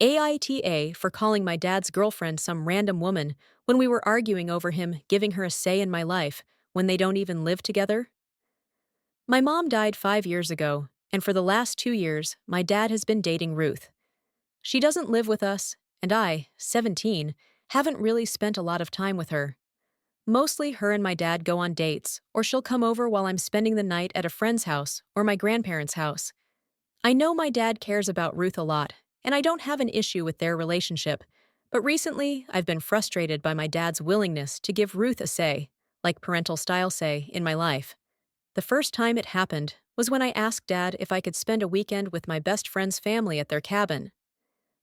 AITA for calling my dad's girlfriend some random woman when we were arguing over him giving her a say in my life when they don't even live together? My mom died 5 years ago, and for the last 2 years, my dad has been dating Ruth. She doesn't live with us, and I, 17, haven't really spent a lot of time with her. Mostly her and my dad go on dates, or she'll come over while I'm spending the night at a friend's house or my grandparents' house. I know my dad cares about Ruth a lot, and I don't have an issue with their relationship, but recently I've been frustrated by my dad's willingness to give Ruth a say, like parental style say, in my life. The first time it happened was when I asked Dad if I could spend a weekend with my best friend's family at their cabin.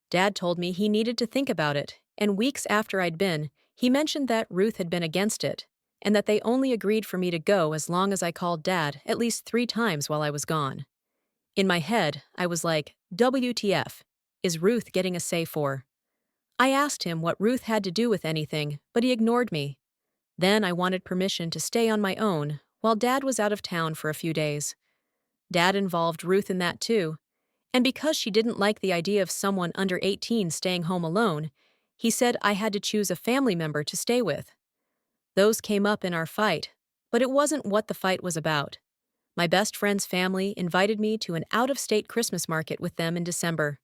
Dad told me he needed to think about it, and weeks after I'd been, he mentioned that Ruth had been against it, and that they only agreed for me to go as long as I called Dad at least 3 times while I was gone. In my head, I was like, WTF, is Ruth getting a say for? I asked him what Ruth had to do with anything, but he ignored me. Then I wanted permission to stay on my own while Dad was out of town for a few days. Dad involved Ruth in that too, and because she didn't like the idea of someone under 18 staying home alone, he said I had to choose a family member to stay with. Those came up in our fight, but it wasn't what the fight was about. My best friend's family invited me to an out-of-state Christmas market with them in December.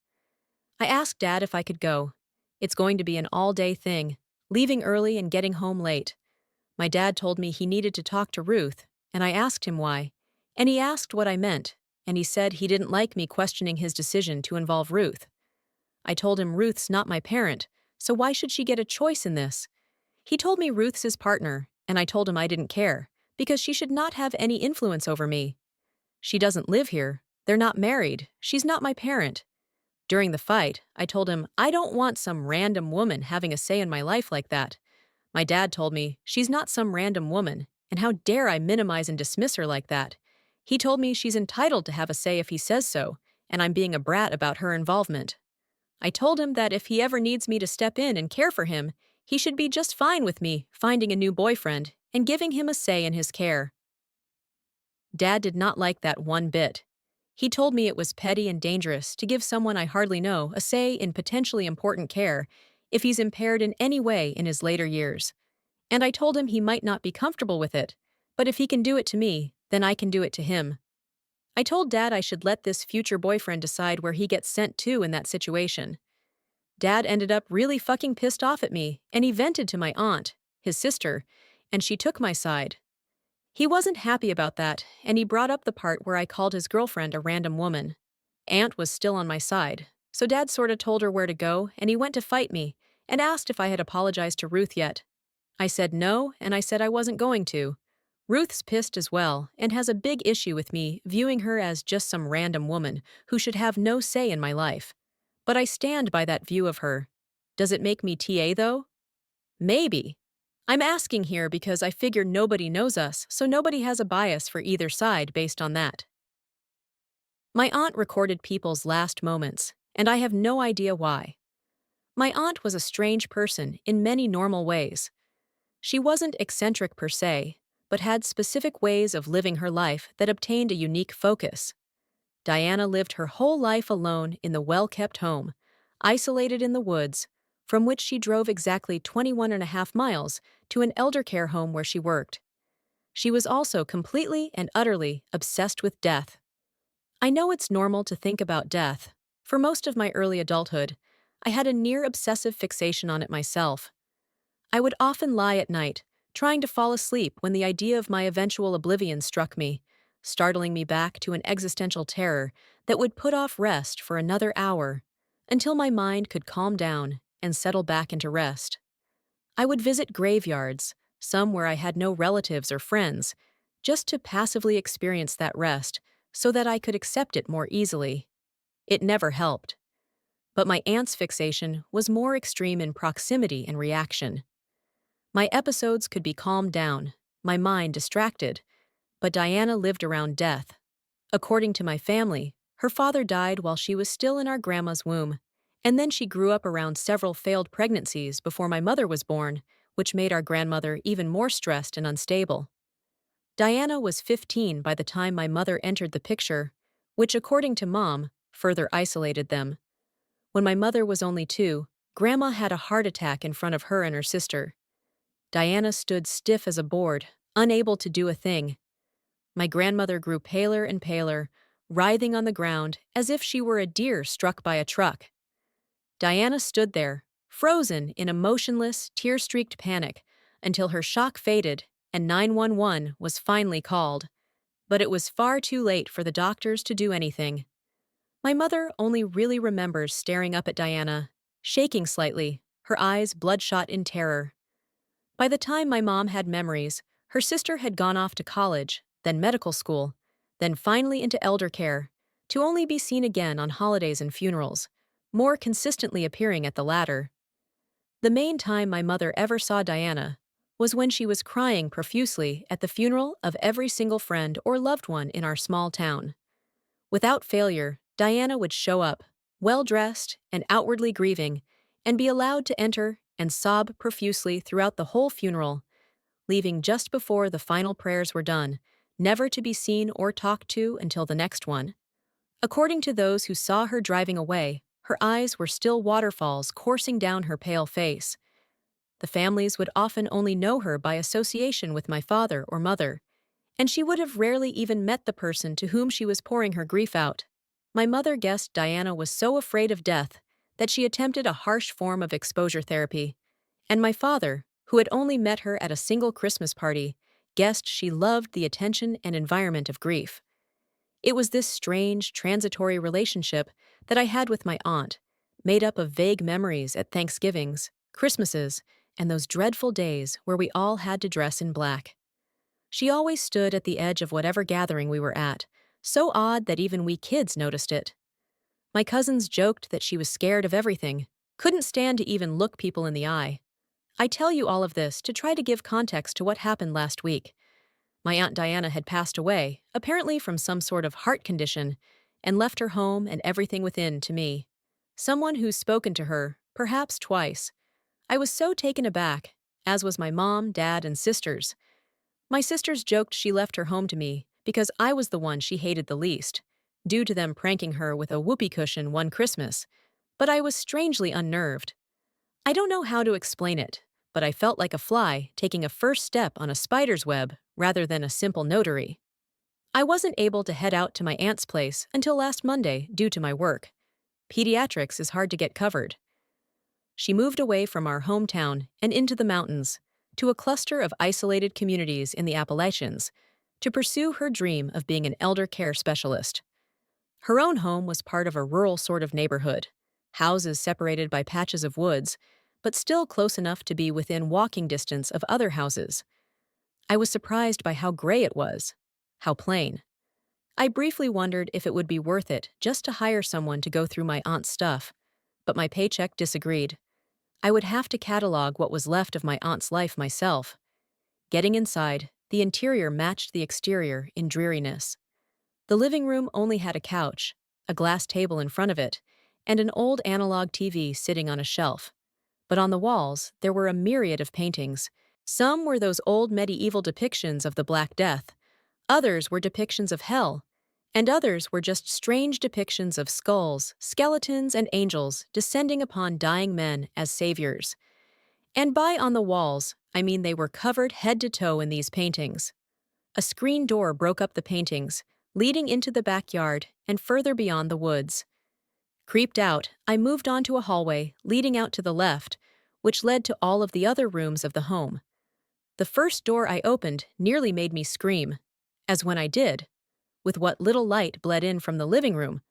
I asked Dad if I could go. It's going to be an all-day thing, leaving early and getting home late. My dad told me he needed to talk to Ruth, and I asked him why. And he asked what I meant, and he said he didn't like me questioning his decision to involve Ruth. I told him Ruth's not my parent, so why should she get a choice in this? He told me Ruth's his partner, and I told him I didn't care, because she should not have any influence over me. She doesn't live here, they're not married, she's not my parent. During the fight, I told him I don't want some random woman having a say in my life like that. My dad told me she's not some random woman, and how dare I minimize and dismiss her like that. He told me she's entitled to have a say if he says so, and I'm being a brat about her involvement. I told him that if he ever needs me to step in and care for him, he should be just fine with me finding a new boyfriend and giving him a say in his care. Dad did not like that one bit. He told me it was petty and dangerous to give someone I hardly know a say in potentially important care if he's impaired in any way in his later years. And I told him he might not be comfortable with it, but if he can do it to me, then I can do it to him. I told Dad I should let this future boyfriend decide where he gets sent to in that situation. Dad ended up really fucking pissed off at me, and he vented to my aunt, his sister, and she took my side. He wasn't happy about that, and he brought up the part where I called his girlfriend a random woman. Aunt was still on my side, so Dad sorta told her where to go, and he went to fight me, and asked if I had apologized to Ruth yet. I said no, and I said I wasn't going to. Ruth's pissed as well, and has a big issue with me viewing her as just some random woman who should have no say in my life. But I stand by that view of her. Does it make me TA, though? Maybe. I'm asking here because I figure nobody knows us, so nobody has a bias for either side based on that. My aunt recorded people's last moments, and I have no idea why. My aunt was a strange person in many normal ways. She wasn't eccentric per se, but had specific ways of living her life that obtained a unique focus. Diana lived her whole life alone in the well-kept home, isolated in the woods, from which she drove exactly 21.5 miles to an elder care home where she worked. She was also completely and utterly obsessed with death. I know it's normal to think about death. For most of my early adulthood, I had a near-obsessive fixation on it myself. I would often lie at night, trying to fall asleep when the idea of my eventual oblivion struck me, startling me back to an existential terror that would put off rest for another hour, until my mind could calm down and settle back into rest. I would visit graveyards, some where I had no relatives or friends, just to passively experience that rest so that I could accept it more easily. It never helped. But my aunt's fixation was more extreme in proximity and reaction. My episodes could be calmed down, my mind distracted, but Diana lived around death. According to my family, her father died while she was still in our grandma's womb, and then she grew up around several failed pregnancies before my mother was born, which made our grandmother even more stressed and unstable. Diana was 15 by the time my mother entered the picture, which, according to Mom, further isolated them. When my mother was only 2, Grandma had a heart attack in front of her and her sister. Diana stood stiff as a board, unable to do a thing. My grandmother grew paler and paler, writhing on the ground as if she were a deer struck by a truck. Diana stood there, frozen in a motionless, tear-streaked panic, until her shock faded and 911 was finally called. But it was far too late for the doctors to do anything. My mother only really remembers staring up at Diana, shaking slightly, her eyes bloodshot in terror. By the time my mom had memories, her sister had gone off to college, then medical school, then finally into elder care, to only be seen again on holidays and funerals, more consistently appearing at the latter. The main time my mother ever saw Diana was when she was crying profusely at the funeral of every single friend or loved one in our small town. Without failure, Diana would show up, well-dressed and outwardly grieving, and be allowed to enter and sob profusely throughout the whole funeral, leaving just before the final prayers were done, never to be seen or talked to until the next one. According to those who saw her driving away, her eyes were still waterfalls coursing down her pale face. The families would often only know her by association with my father or mother, and she would have rarely even met the person to whom she was pouring her grief out. My mother guessed Diana was so afraid of death that she attempted a harsh form of exposure therapy, and my father, who had only met her at a single Christmas party, guessed she loved the attention and environment of grief. It was this strange, transitory relationship that I had with my aunt, made up of vague memories at Thanksgivings, Christmases, and those dreadful days where we all had to dress in black. She always stood at the edge of whatever gathering we were at, so odd that even we kids noticed it. My cousins joked that she was scared of everything, couldn't stand to even look people in the eye. I tell you all of this to try to give context to what happened last week. My Aunt Diana had passed away, apparently from some sort of heart condition, and left her home and everything within to me, someone who's spoken to her, perhaps twice. I was so taken aback, as was my mom, dad, and sisters. My sisters joked she left her home to me because I was the one she hated the least, due to them pranking her with a whoopee cushion one Christmas, but I was strangely unnerved. I don't know how to explain it, but I felt like a fly taking a first step on a spider's web rather than a simple notary. I wasn't able to head out to my aunt's place until last Monday due to my work. Pediatrics is hard to get covered. She moved away from our hometown and into the mountains, to a cluster of isolated communities in the Appalachians, to pursue her dream of being an elder care specialist. Her own home was part of a rural sort of neighborhood, houses separated by patches of woods, but still close enough to be within walking distance of other houses. I was surprised by how gray it was, how plain. I briefly wondered if it would be worth it just to hire someone to go through my aunt's stuff, but my paycheck disagreed. I would have to catalog what was left of my aunt's life myself. Getting inside, the interior matched the exterior in dreariness. The living room only had a couch, a glass table in front of it, and an old analog TV sitting on a shelf. But on the walls, there were a myriad of paintings. Some were those old medieval depictions of the Black Death, others were depictions of hell, and others were just strange depictions of skulls, skeletons, and angels descending upon dying men as saviors. And by on the walls, I mean they were covered head to toe in these paintings. A screen door broke up the paintings, leading into the backyard and further beyond the woods. Creeped out, I moved onto a hallway leading out to the left, which led to all of the other rooms of the home. The first door I opened nearly made me scream, as when I did, with what little light bled in from the living room,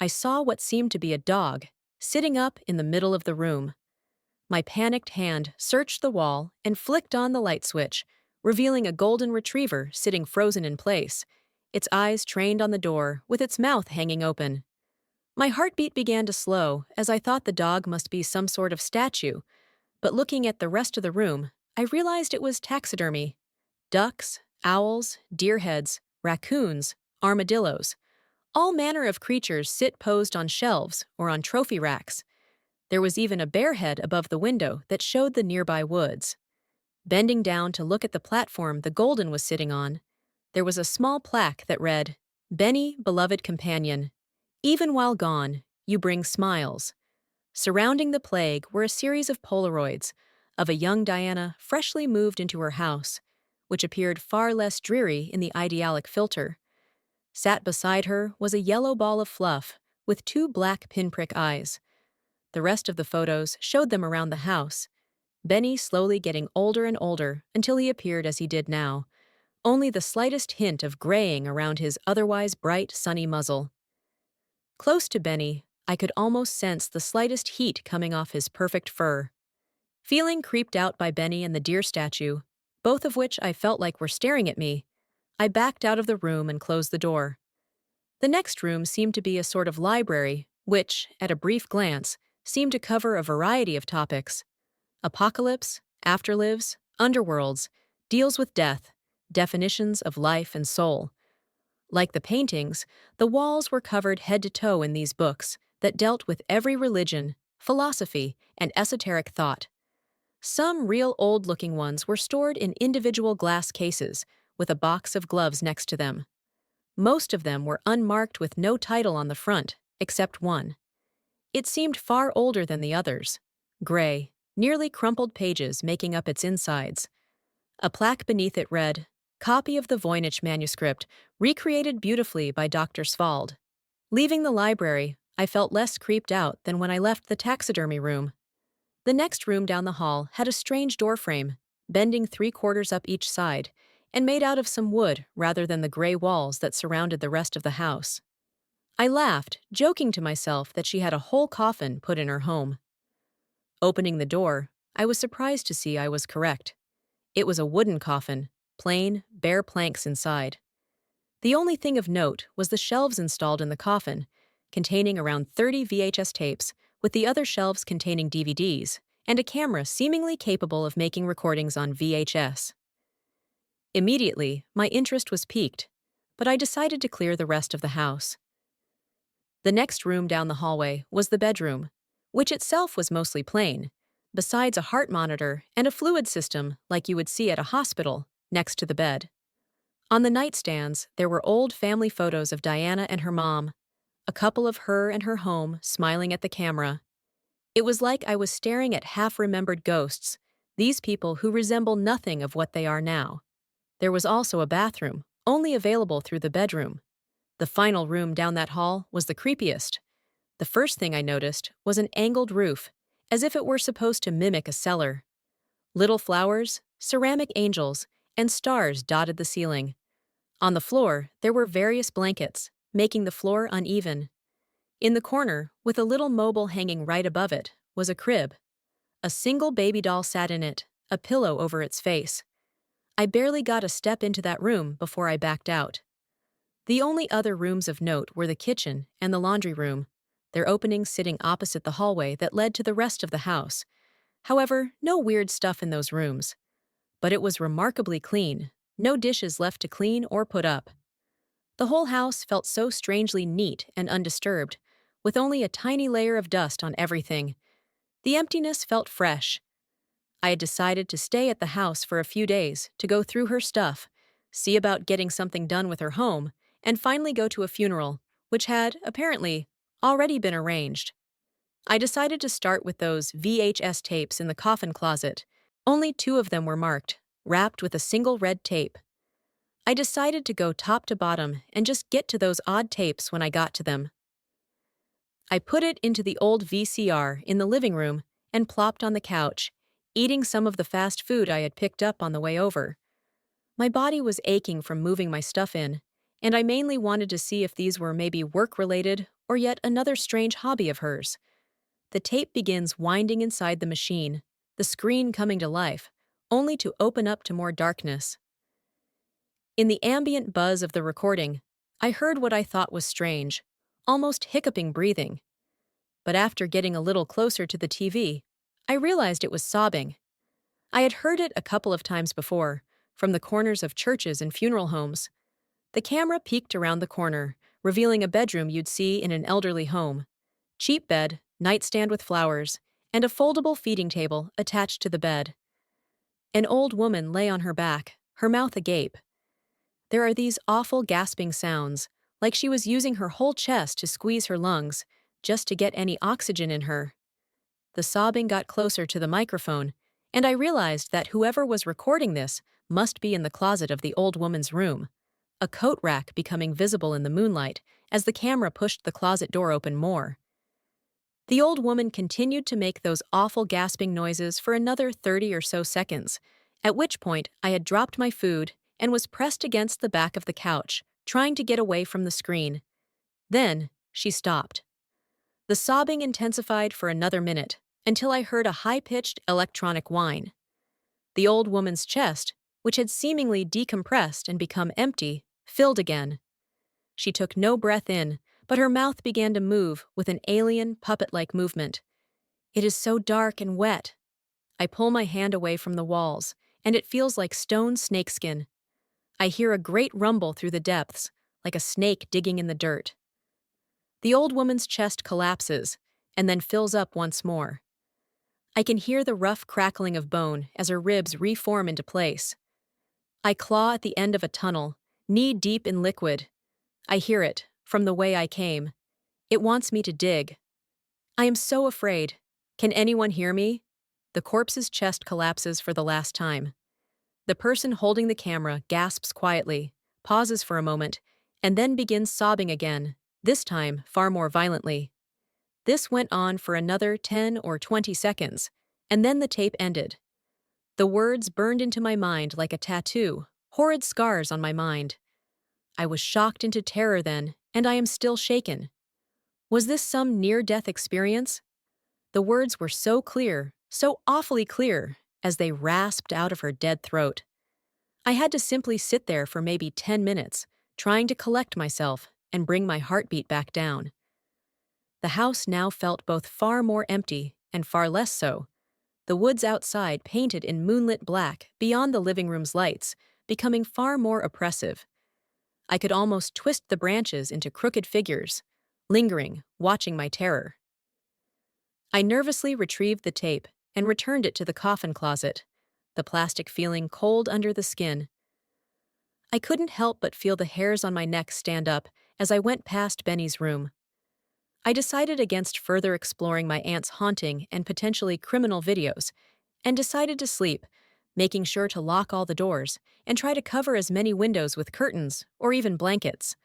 I saw what seemed to be a dog, sitting up in the middle of the room. My panicked hand searched the wall and flicked on the light switch, revealing a golden retriever sitting frozen in place, its eyes trained on the door with its mouth hanging open. My heartbeat began to slow as I thought the dog must be some sort of statue, but looking at the rest of the room, I realized it was taxidermy. Ducks, owls, deer heads, raccoons, armadillos. All manner of creatures sit posed on shelves or on trophy racks. There was even a bear head above the window that showed the nearby woods. Bending down to look at the platform the golden was sitting on, there was a small plaque that read, "Benny, beloved companion, even while gone, you bring smiles." Surrounding the plague were a series of Polaroids of a young Diana freshly moved into her house, which appeared far less dreary in the idealic filter. Sat beside her was a yellow ball of fluff with two black pinprick eyes. The rest of the photos showed them around the house, Benny slowly getting older and older until he appeared as he did now, only the slightest hint of graying around his otherwise bright, sunny muzzle. Close to Benny, I could almost sense the slightest heat coming off his perfect fur. Feeling creeped out by Benny and the deer statue, both of which I felt like were staring at me, I backed out of the room and closed the door. The next room seemed to be a sort of library, which, at a brief glance, seemed to cover a variety of topics. Apocalypse, afterlives, underworlds, deals with death, definitions of life and soul. Like the paintings, the walls were covered head to toe in these books that dealt with every religion, philosophy, and esoteric thought. Some real old-looking ones were stored in individual glass cases with a box of gloves next to them. Most of them were unmarked with no title on the front, except one. It seemed far older than the others. Gray, nearly crumpled pages making up its insides. A plaque beneath it read, "Copy of the Voynich manuscript, recreated beautifully by Dr. Svald." Leaving the library, I felt less creeped out than when I left the taxidermy room. The next room down the hall had a strange doorframe, bending 3/4 up each side, and made out of some wood rather than the gray walls that surrounded the rest of the house. I laughed, joking to myself that she had a whole coffin put in her home. Opening the door, I was surprised to see I was correct. It was a wooden coffin, plain, bare planks inside. The only thing of note was the shelves installed in the coffin, containing around 30 VHS tapes, with the other shelves containing DVDs, and a camera seemingly capable of making recordings on VHS. Immediately, my interest was piqued, but I decided to clear the rest of the house. The next room down the hallway was the bedroom, which itself was mostly plain, besides a heart monitor and a fluid system like you would see at a hospital next to the bed. On the nightstands, there were old family photos of Diana and her mom, a couple of her and her home smiling at the camera. It was like I was staring at half-remembered ghosts, these people who resemble nothing of what they are now. There was also a bathroom, only available through the bedroom. The final room down that hall was the creepiest. The first thing I noticed was an angled roof, as if it were supposed to mimic a cellar. Little flowers, ceramic angels, and stars dotted the ceiling. On the floor, there were various blankets, making the floor uneven. In the corner, with a little mobile hanging right above it, was a crib. A single baby doll sat in it, a pillow over its face. I barely got a step into that room before I backed out. The only other rooms of note were the kitchen and the laundry room, their openings sitting opposite the hallway that led to the rest of the house. However, no weird stuff in those rooms. But it was remarkably clean, no dishes left to clean or put up. The whole house felt so strangely neat and undisturbed, with only a tiny layer of dust on everything. The emptiness felt fresh. I had decided to stay at the house for a few days to go through her stuff, see about getting something done with her home, and finally go to a funeral, which had, apparently, already been arranged. I decided to start with those VHS tapes in the coffin closet. Only 2 of them were marked, wrapped with a single red tape. I decided to go top to bottom and just get to those odd tapes when I got to them. I put it into the old VCR in the living room and plopped on the couch, eating some of the fast food I had picked up on the way over. My body was aching from moving my stuff in, and I mainly wanted to see if these were maybe work-related or yet another strange hobby of hers. The tape begins winding inside the machine, the screen coming to life, only to open up to more darkness. In the ambient buzz of the recording, I heard what I thought was strange, almost hiccuping breathing. But after getting a little closer to the TV, I realized it was sobbing. I had heard it a couple of times before, from the corners of churches and funeral homes. The camera peeked around the corner, revealing a bedroom you'd see in an elderly home. Cheap bed, nightstand with flowers, and a foldable feeding table attached to the bed. An old woman lay on her back, her mouth agape. There are these awful gasping sounds, like she was using her whole chest to squeeze her lungs, just to get any oxygen in her. The sobbing got closer to the microphone, and I realized that whoever was recording this must be in the closet of the old woman's room, a coat rack becoming visible in the moonlight as the camera pushed the closet door open more. The old woman continued to make those awful gasping noises for another 30 or so seconds, at which point I had dropped my food and was pressed against the back of the couch, trying to get away from the screen. Then, she stopped. The sobbing intensified for another minute, until I heard a high-pitched electronic whine. The old woman's chest, which had seemingly decompressed and become empty, filled again. She took no breath in, but her mouth began to move with an alien, puppet-like movement. It is so dark and wet. I pull my hand away from the walls, and it feels like stone snakeskin. I hear a great rumble through the depths, like a snake digging in the dirt. The old woman's chest collapses, and then fills up once more. I can hear the rough crackling of bone as her ribs reform into place. I claw at the end of a tunnel, knee-deep in liquid. I hear it, from the way I came. It wants me to dig. I am so afraid. Can anyone hear me? The corpse's chest collapses for the last time. The person holding the camera gasps quietly, pauses for a moment, and then begins sobbing again, this time far more violently. This went on for another 10 or 20 seconds, and then the tape ended. The words burned into my mind like a tattoo, horrid scars on my mind. I was shocked into terror then, and I am still shaken. Was this some near-death experience? The words were so clear, so awfully clear, as they rasped out of her dead throat. I had to simply sit there for maybe 10 minutes, trying to collect myself and bring my heartbeat back down. The house now felt both far more empty and far less so. The woods outside painted in moonlit black beyond the living room's lights, becoming far more oppressive. I could almost twist the branches into crooked figures, lingering, watching my terror. I nervously retrieved the tape and returned it to the coffin closet, the plastic feeling cold under the skin. I couldn't help but feel the hairs on my neck stand up as I went past Benny's room. I decided against further exploring my aunt's haunting and potentially criminal videos, and decided to sleep, making sure to lock all the doors and try to cover as many windows with curtains or even blankets.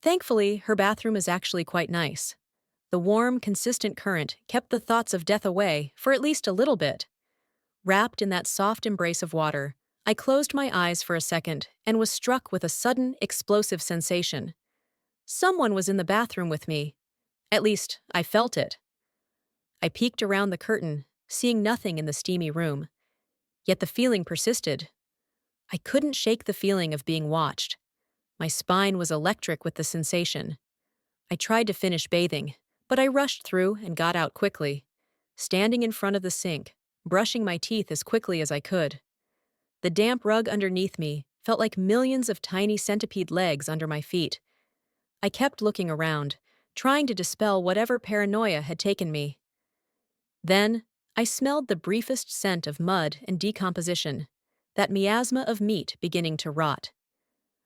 Thankfully, her bathroom is actually quite nice. The warm, consistent current kept the thoughts of death away for at least a little bit. Wrapped in that soft embrace of water, I closed my eyes for a second and was struck with a sudden, explosive sensation. Someone was in the bathroom with me. At least, I felt it. I peeked around the curtain, seeing nothing in the steamy room. Yet the feeling persisted. I couldn't shake the feeling of being watched. My spine was electric with the sensation. I tried to finish bathing, but I rushed through and got out quickly, standing in front of the sink, brushing my teeth as quickly as I could. The damp rug underneath me felt like millions of tiny centipede legs under my feet. I kept looking around, trying to dispel whatever paranoia had taken me. Then, I smelled the briefest scent of mud and decomposition, that miasma of meat beginning to rot.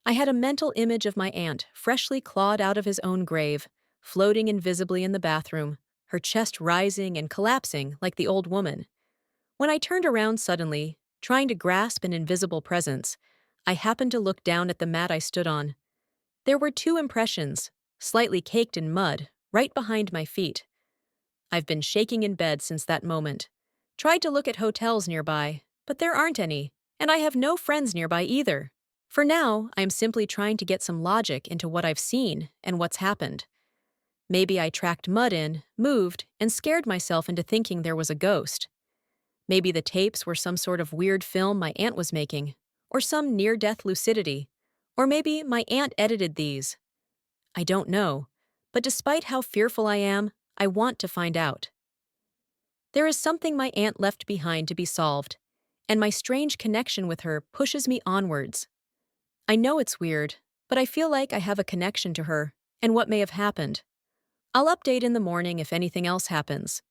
I had a mental image of my aunt freshly clawed out of his own grave, floating invisibly in the bathroom, her chest rising and collapsing like the old woman. When I turned around suddenly, trying to grasp an invisible presence, I happened to look down at the mat I stood on. There were two impressions, slightly caked in mud, right behind my feet. I've been shaking in bed since that moment. Tried to look at hotels nearby, but there aren't any, and I have no friends nearby either. For now, I'm simply trying to get some logic into what I've seen and what's happened. Maybe I tracked mud in, moved, and scared myself into thinking there was a ghost. Maybe the tapes were some sort of weird film my aunt was making, or some near-death lucidity, or maybe my aunt edited these. I don't know, but despite how fearful I am, I want to find out. There is something my aunt left behind to be solved, and my strange connection with her pushes me onwards. I know it's weird, but I feel like I have a connection to her and what may have happened. I'll update in the morning if anything else happens.